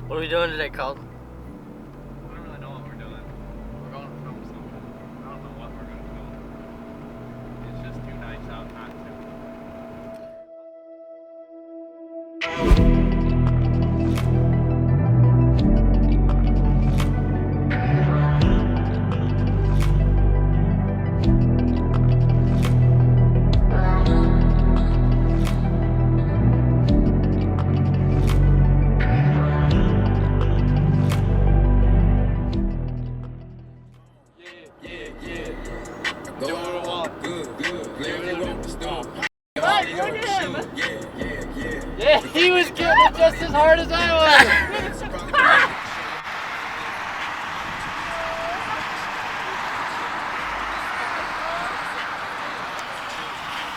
What are we doing today, Colton? I don't really know what we're doing. We're going to film something. I don't know what we're going to film. It's just too nice out not to. Yeah, he was getting it just as hard as I was.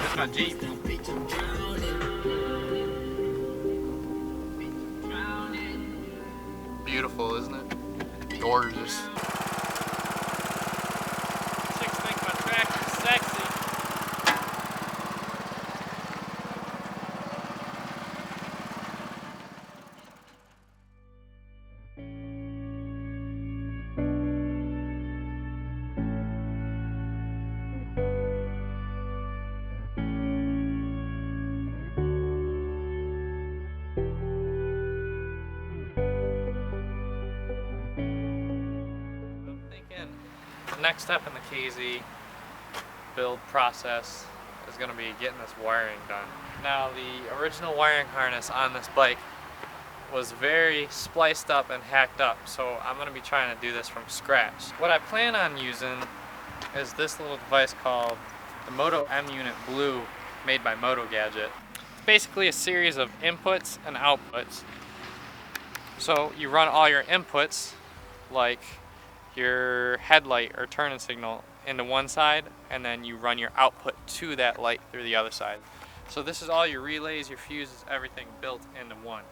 That's my Jeep. Beautiful, isn't it? Gorgeous. Chicks think my tractor's sexy. The next step in the KZ build process is going to be getting this wiring done. Now, the original wiring harness on this bike was very spliced up and hacked up, so I'm going to be trying to do this from scratch. What I plan on using is this little device called the Moto M-unit Blue, made by Motogadget. It's basically a series of inputs and outputs. So you run all your inputs, like your headlight or turning signal, into one side, and then you run your output to that light through the other side. So this is all your relays, your fuses, everything built into one.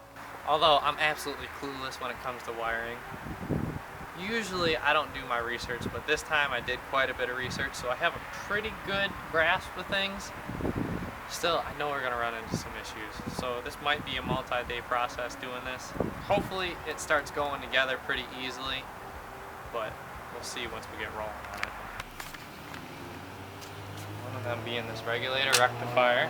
Although I'm absolutely clueless when it comes to wiring. Usually I don't do my research, but this time I did quite a bit of research, so I have a pretty good grasp of things. Still, I know we're gonna run into some issues, so this might be a multi-day process doing this. Hopefully it starts going together pretty easily, but we'll see once we get rolling on it. One of them being this regulator rectifier.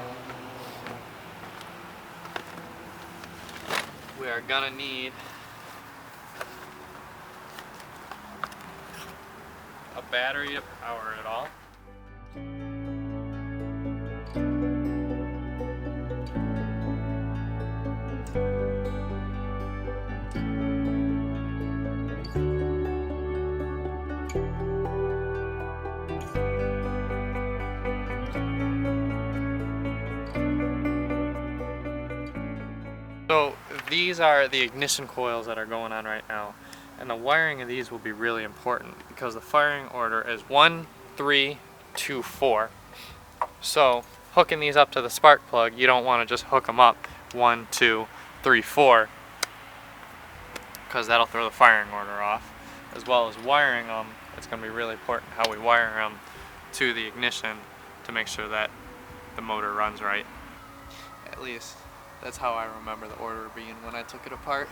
We are gonna need a battery to power it all. So these are the ignition coils that are going on right now, and the wiring of these will be really important because the firing order is 1, 3, 2, 4. So hooking these up to the spark plug, you don't want to just hook them up 1, 2, 3, 4, because that'll throw the firing order off. As well as wiring them, it's going to be really important how we wire them to the ignition to make sure that the motor runs right. At least that's how I remember the order being when I took it apart.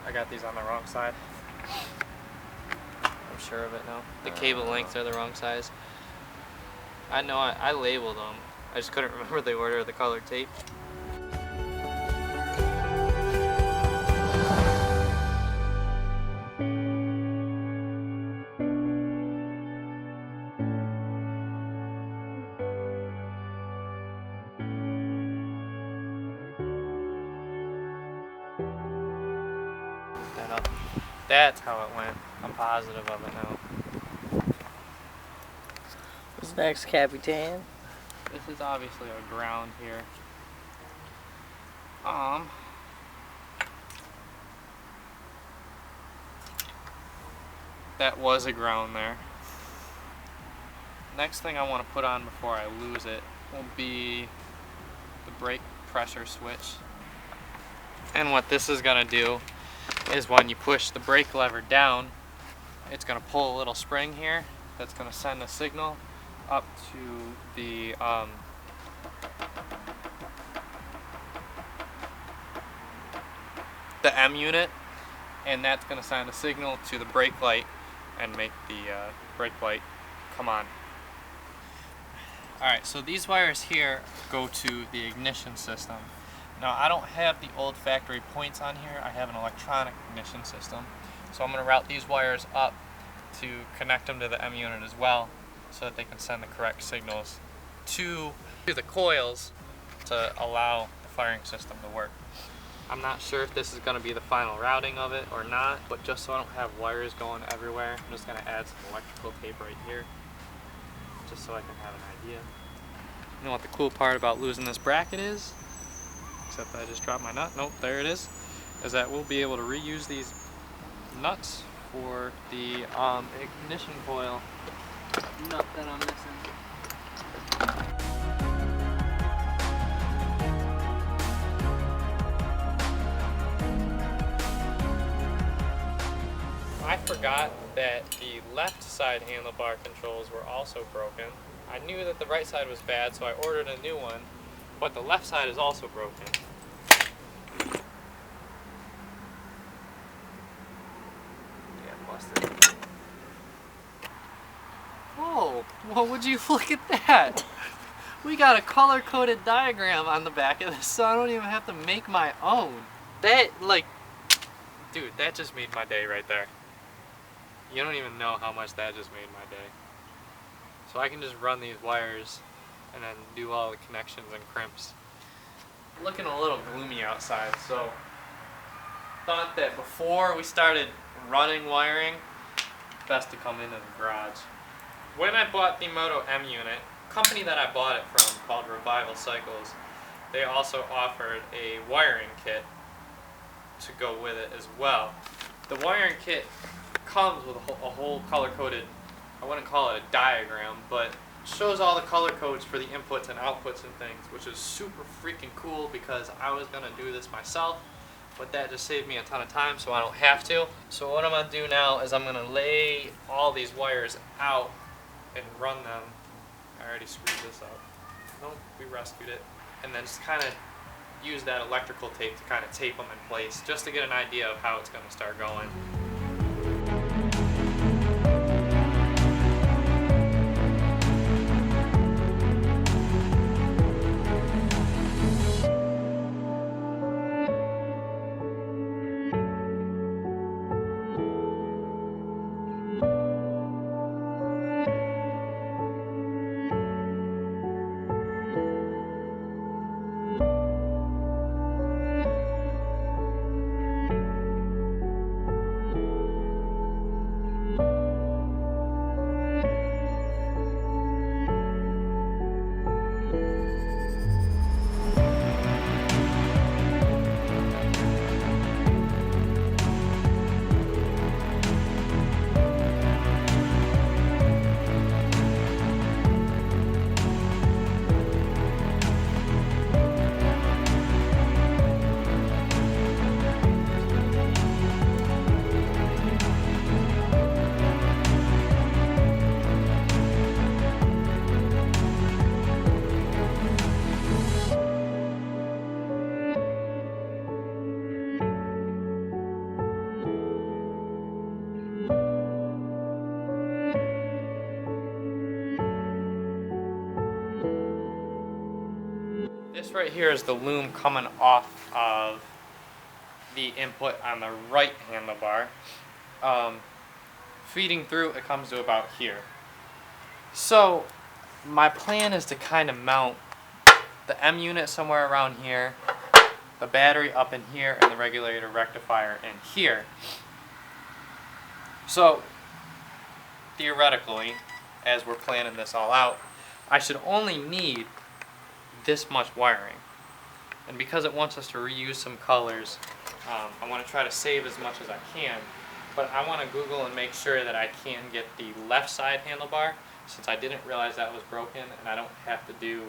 I got these on the wrong side. I'm sure of it now. The cable lengths are the wrong size. I know I labeled them. I just couldn't remember the order of the colored tape. That's how it went. I'm positive of it now. What's next, Capitan? This is obviously a ground here. That was a ground there. Next thing I want to put on before I lose it will be the brake pressure switch. And what this is going to do is when you push the brake lever down, it's going to pull a little spring here that's going to send a signal up to the M-unit, and that's going to send a signal to the brake light and make the brake light come on. Alright, so these wires here go to the ignition system. Now I don't have the old factory points on here, I have an electronic ignition system. So I'm going to route these wires up to connect them to the M-unit as well, so that they can send the correct signals to the coils to allow the firing system to work. I'm not sure if this is going to be the final routing of it or not, but just so I don't have wires going everywhere, I'm just going to add some electrical tape right here, just so I can have an idea. You know what the cool part about losing this bracket is? Except I just dropped my nut. Nope, there it is that we'll be able to reuse these nuts for the ignition coil nut that I'm missing. I forgot that the left side handlebar controls were also broken. I knew that the right side was bad, so I ordered a new one, but the left side is also broken. Yeah, busted. Whoa, well, would you look at that? We got a color-coded diagram on the back of this, so I don't even have to make my own. That, like, dude, that just made my day right there. You don't even know how much that just made my day. So I can just run these wires and then do all the connections and crimps. Looking a little gloomy outside, so thought that before we started running wiring, best to come into the garage. When I bought the Moto M-unit, company that I bought it from called Revival Cycles, they also offered a wiring kit to go with it as well. The wiring kit comes with a whole color-coded, I wouldn't call it a diagram, but shows all the color codes for the inputs and outputs and things, which is super freaking cool because I was going to do this myself, but that just saved me a ton of time so I don't have to. So what I'm going to do now is I'm going to lay all these wires out and run them. I already screwed this up. Nope, we rescued it. And then just kind of use that electrical tape to kind of tape them in place just to get an idea of how it's going to start going. This right here is the loom coming off of the input on the right handlebar. Feeding through, it comes to about here. So my plan is to kind of mount the M-unit somewhere around here, the battery up in here, and the regulator rectifier in here. So theoretically, as we're planning this all out, I should only need this much wiring. And because it wants us to reuse some colors, I want to try to save as much as I can, but I want to Google and make sure that I can get the left side handlebar, since I didn't realize that was broken, and I don't have to do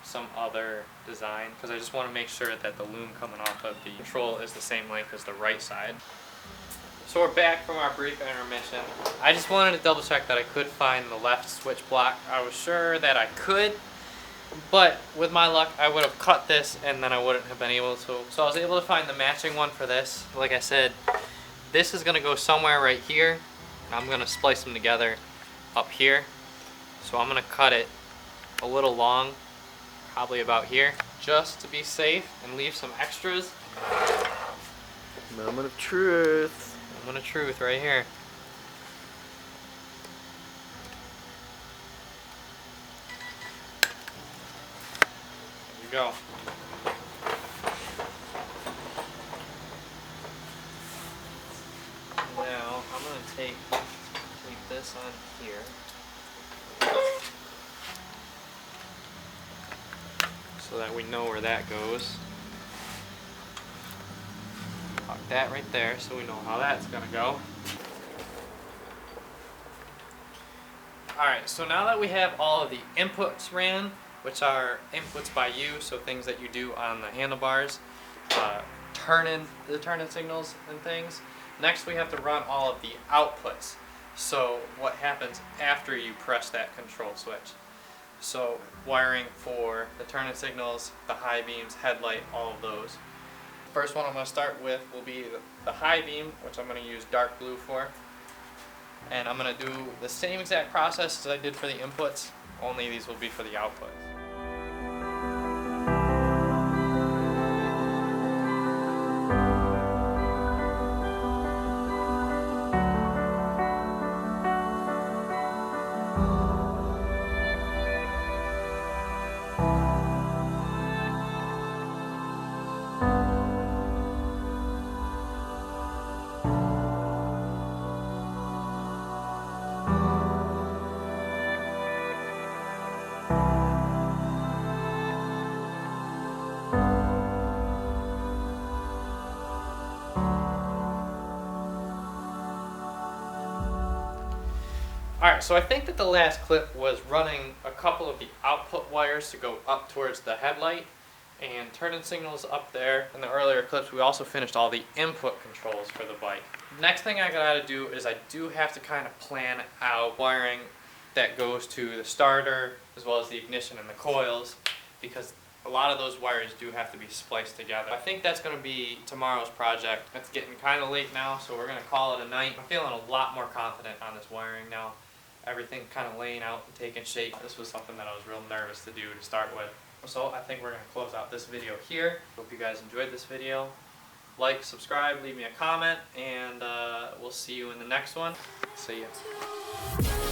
some other design, because I just want to make sure that the loom coming off of the control is the same length as the right side. So we're back from our brief intermission. I just wanted to double check that I could find the left switch block. I was sure that I could, but with my luck I would have cut this and then I wouldn't have been able to. So I was able to find the matching one for this. Like I said, this is going to go somewhere right here. I'm going to splice them together up here. So I'm going to cut it a little long, probably about here, just to be safe and leave some extras. Moment of truth. Moment of truth right here. There you go. Now I'm going to tape this on here. So that we know where that goes. Lock that right there so we know how that's gonna go. Alright, so now that we have all of the inputs ran, which are inputs by you, so things that you do on the handlebars, the turn-in signals and things, next we have to run all of the outputs. So what happens after you press that control switch. So wiring for the turn-in signals, the high beams, headlight, all of those. First one I'm going to start with will be the high beam, which I'm going to use dark blue for. And I'm going to do the same exact process as I did for the inputs, only these will be for the outputs. Alright, so I think that the last clip was running a couple of the output wires to go up towards the headlight and turn-in signals up there. In the earlier clips we also finished all the input controls for the bike. Next thing I gotta do is I do have to kind of plan out wiring that goes to the starter as well as the ignition and the coils, because a lot of those wires do have to be spliced together. I think that's going to be tomorrow's project. It's getting kind of late now, so we're going to call it a night. I'm feeling a lot more confident on this wiring now. Everything kind of laying out and taking shape. This was something that I was real nervous to do to start with. So I think we're going to close out this video here. Hope you guys enjoyed this video. Like, subscribe, leave me a comment, and we'll see you in the next one. See ya.